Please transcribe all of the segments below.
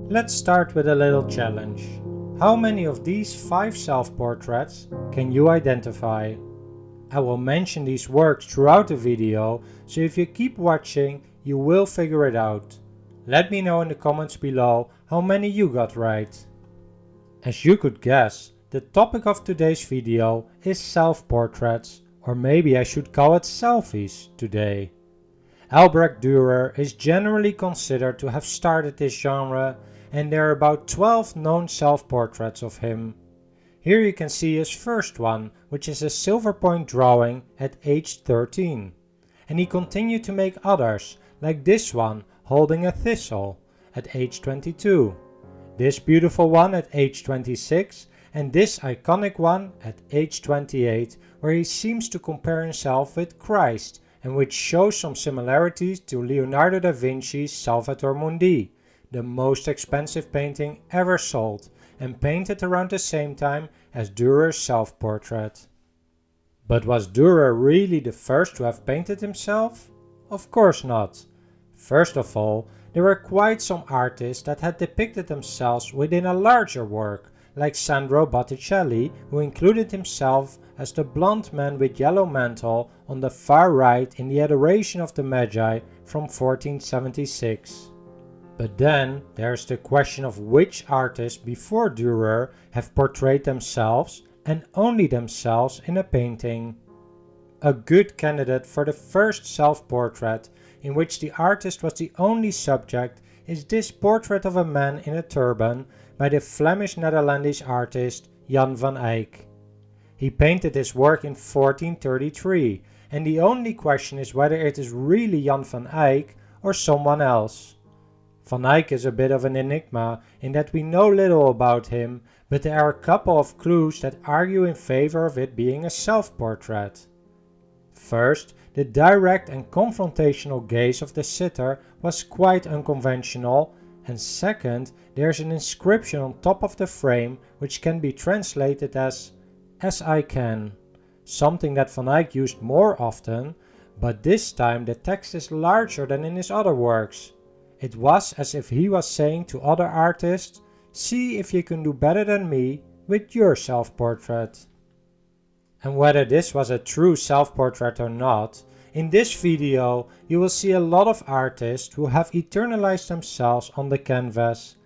Let's start with a little challenge. How many of these 5 self-portraits can you identify? I will mention these works throughout the video, so if you keep watching, you will figure it out. Let me know in the comments below how many you got right. As you could guess, the topic of today's video is self-portraits, or maybe I should call it selfies today. Albrecht Dürer is generally considered to have started this genre, and there are about 12 known self-portraits of him. Here you can see his first one, which is a silver point drawing at age 13. And he continued to make others, like this one holding a thistle at age 22, this beautiful one at age 26, and this iconic one at age 28, where he seems to compare himself with Christ, and which shows some similarities to Leonardo da Vinci's Salvator Mundi, the most expensive painting ever sold, and painted around the same time as Dürer's self-portrait. But was Dürer really the first to have painted himself? Of course not. First of all, there were quite some artists that had depicted themselves within a larger work, like Sandro Botticelli, who included himself as the blond man with yellow mantle on the far right in the Adoration of the Magi from 1476. But then there's the question of which artists before Dürer have portrayed themselves and only themselves in a painting. A good candidate for the first self-portrait in which the artist was the only subject is this portrait of a man in a turban by the Flemish Netherlandish artist Jan van Eyck. He painted this work in 1433, and the only question is whether it is really Jan van Eyck or someone else. Van Eyck is a bit of an enigma in that we know little about him, but there are a couple of clues that argue in favor of it being a self-portrait. First, the direct and confrontational gaze of the sitter was quite unconventional, and second, there's an inscription on top of the frame which can be translated as I can, something that Van Eyck used more often, but this time the text is larger than in his other works. It was as if he was saying to other artists, see if you can do better than me with your self-portrait. And whether this was a true self-portrait or not, in this video you will see a lot of artists who have eternalized themselves on the canvas.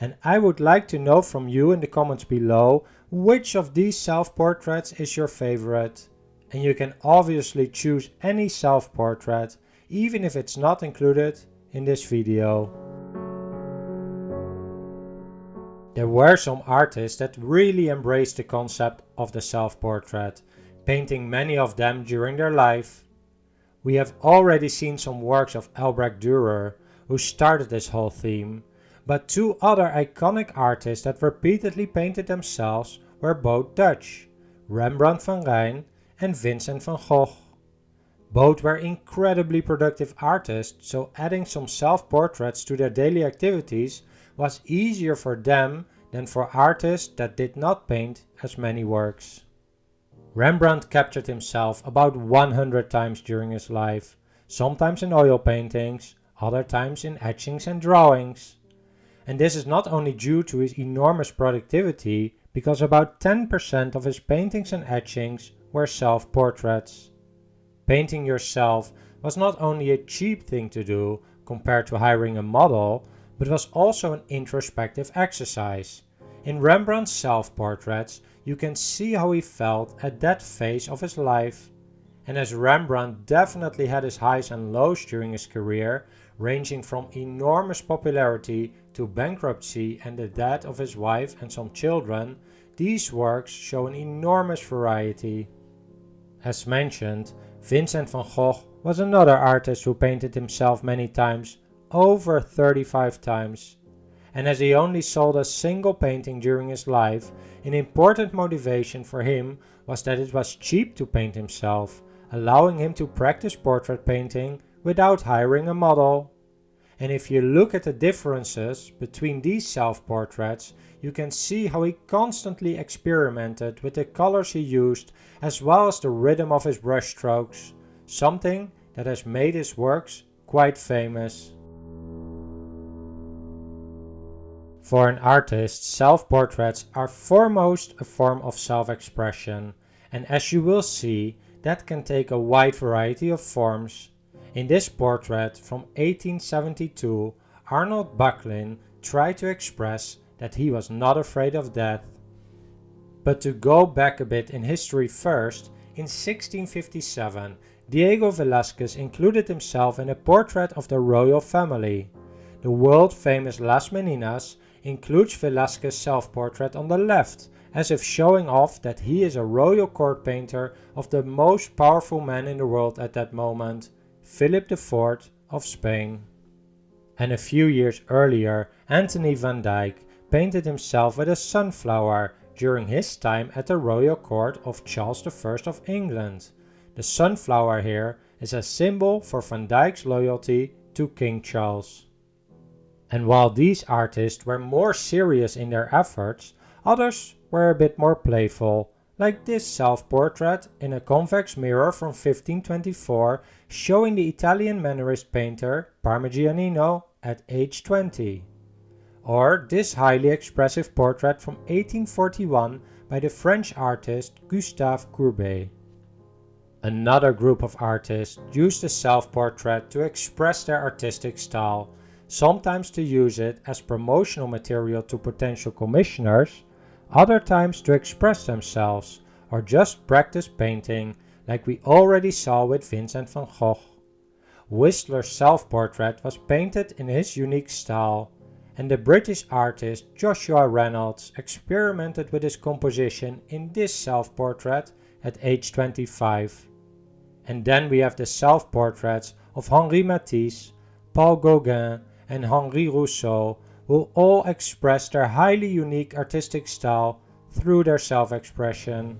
And I would like to know from you in the comments below which of these self-portraits is your favorite. And you can obviously choose any self-portrait, even if it's not included in this video. There were some artists that really embraced the concept of the self-portrait, painting many of them during their life. We have already seen some works of Albrecht Dürer, who started this whole theme, but 2 other iconic artists that repeatedly painted themselves were both Dutch, Rembrandt van Rijn and Vincent van Gogh. Both were incredibly productive artists, so adding some self-portraits to their daily activities was easier for them than for artists that did not paint as many works. Rembrandt captured himself about 100 times during his life, sometimes in oil paintings, other times in etchings and drawings. And this is not only due to his enormous productivity, because about 10% of his paintings and etchings were self-portraits. Painting yourself was not only a cheap thing to do compared to hiring a model, but was also an introspective exercise. In Rembrandt's self-portraits, you can see how he felt at that phase of his life. And as Rembrandt definitely had his highs and lows during his career, ranging from enormous popularity to bankruptcy and the death of his wife and some children, these works show an enormous variety. As mentioned, Vincent van Gogh was another artist who painted himself many times, over 35 times. And as he only sold a single painting during his life, an important motivation for him was that it was cheap to paint himself, allowing him to practice portrait painting without hiring a model. And if you look at the differences between these self-portraits, you can see how he constantly experimented with the colors he used as well as the rhythm of his brushstrokes, something that has made his works quite famous. For an artist, self-portraits are foremost a form of self-expression, and as you will see, that can take a wide variety of forms. In this portrait from 1872, Arnold Backlin tried to express that he was not afraid of death. But to go back a bit in history first, in 1657, Diego Velázquez included himself in a portrait of the royal family. The world-famous Las Meninas includes Velázquez's self-portrait on the left, as if showing off that he is a royal court painter of the most powerful man in the world at that moment, Philip IV of Spain. And a few years earlier, Anthony van Dyck painted himself with a sunflower during his time at the royal court of Charles I of England. The sunflower here is a symbol for Van Dyck's loyalty to King Charles. And while these artists were more serious in their efforts, others were a bit more playful, like this self-portrait in a convex mirror from 1524 showing the Italian Mannerist painter Parmigianino at age 20. Or this highly expressive portrait from 1841 by the French artist Gustave Courbet. Another group of artists used the self-portrait to express their artistic style, sometimes to use it as promotional material to potential commissioners, other times to express themselves or just practice painting, like we already saw with Vincent van Gogh. Whistler's self-portrait was painted in his unique style, and the British artist Joshua Reynolds experimented with his composition in this self-portrait at age 25. And then we have the self-portraits of Henri Matisse, Paul Gauguin, and Henri Rousseau, who all express their highly unique artistic style through their self-expression.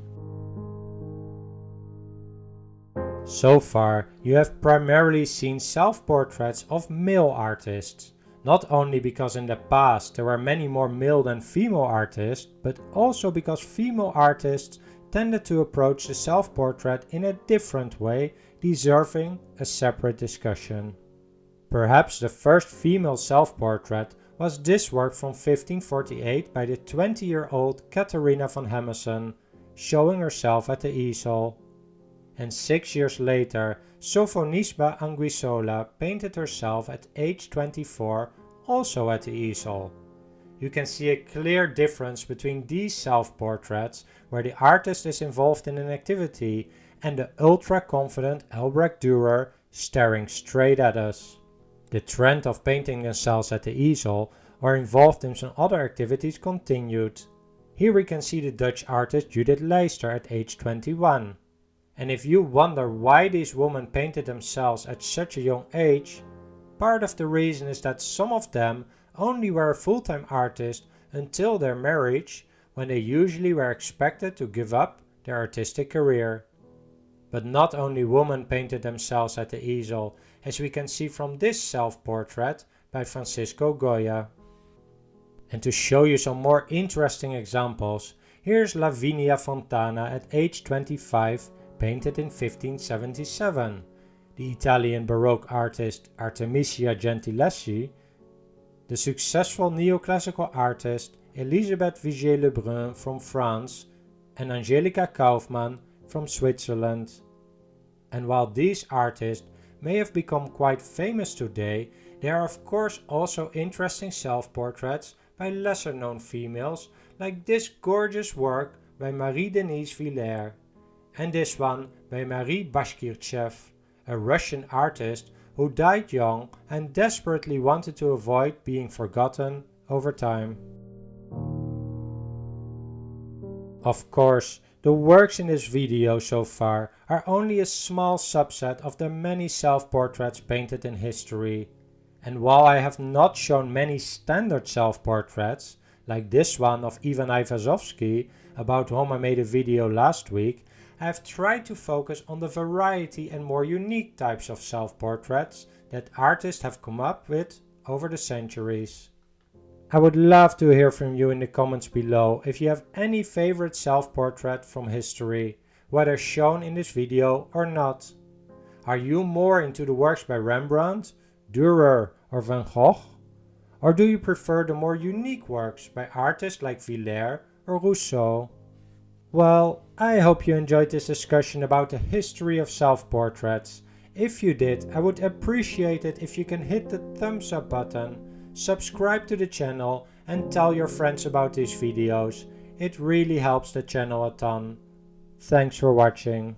So far, you have primarily seen self-portraits of male artists, not only because in the past there were many more male than female artists, but also because female artists tended to approach the self-portrait in a different way, deserving a separate discussion. Perhaps the first female self-portrait was this work from 1548 by the 20-year-old Catharina van Hemessen, showing herself at the easel. And 6 years later, Sofonisba Anguissola painted herself at age 24, also at the easel. You can see a clear difference between these self-portraits, where the artist is involved in an activity, and the ultra-confident Albrecht Dürer staring straight at us. The trend of painting themselves at the easel or involved in some other activities continued. Here we can see the Dutch artist Judith Leyster at age 21. And if you wonder why these women painted themselves at such a young age, part of the reason is that some of them only were a full-time artist until their marriage, when they usually were expected to give up their artistic career. But not only women painted themselves at the easel, as we can see from this self-portrait by Francisco Goya. And to show you some more interesting examples, here's Lavinia Fontana at age 25, painted in 1577, the Italian Baroque artist Artemisia Gentileschi, the successful neoclassical artist Elisabeth Vigée-Lebrun from France, and Angelica Kaufmann from Switzerland. And while these artists may have become quite famous today, there are of course also interesting self-portraits by lesser-known females, like this gorgeous work by Marie-Denise Villers, and this one by Marie Bashkirtsev, a Russian artist who died young and desperately wanted to avoid being forgotten over time. Of course, the works in this video so far are only a small subset of the many self-portraits painted in history. And while I have not shown many standard self-portraits, like this one of Ivan Aivazovsky, about whom I made a video last week, I have tried to focus on the variety and more unique types of self-portraits that artists have come up with over the centuries. I would love to hear from you in the comments below if you have any favorite self-portrait from history, whether shown in this video or not. Are you more into the works by Rembrandt, Dürer or Van Gogh? Or do you prefer the more unique works by artists like Vuillaume or Rousseau? Well, I hope you enjoyed this discussion about the history of self-portraits. If you did, I would appreciate it if you can hit the thumbs up button, subscribe to the channel and tell your friends about these videos. It really helps the channel a ton. Thanks for watching.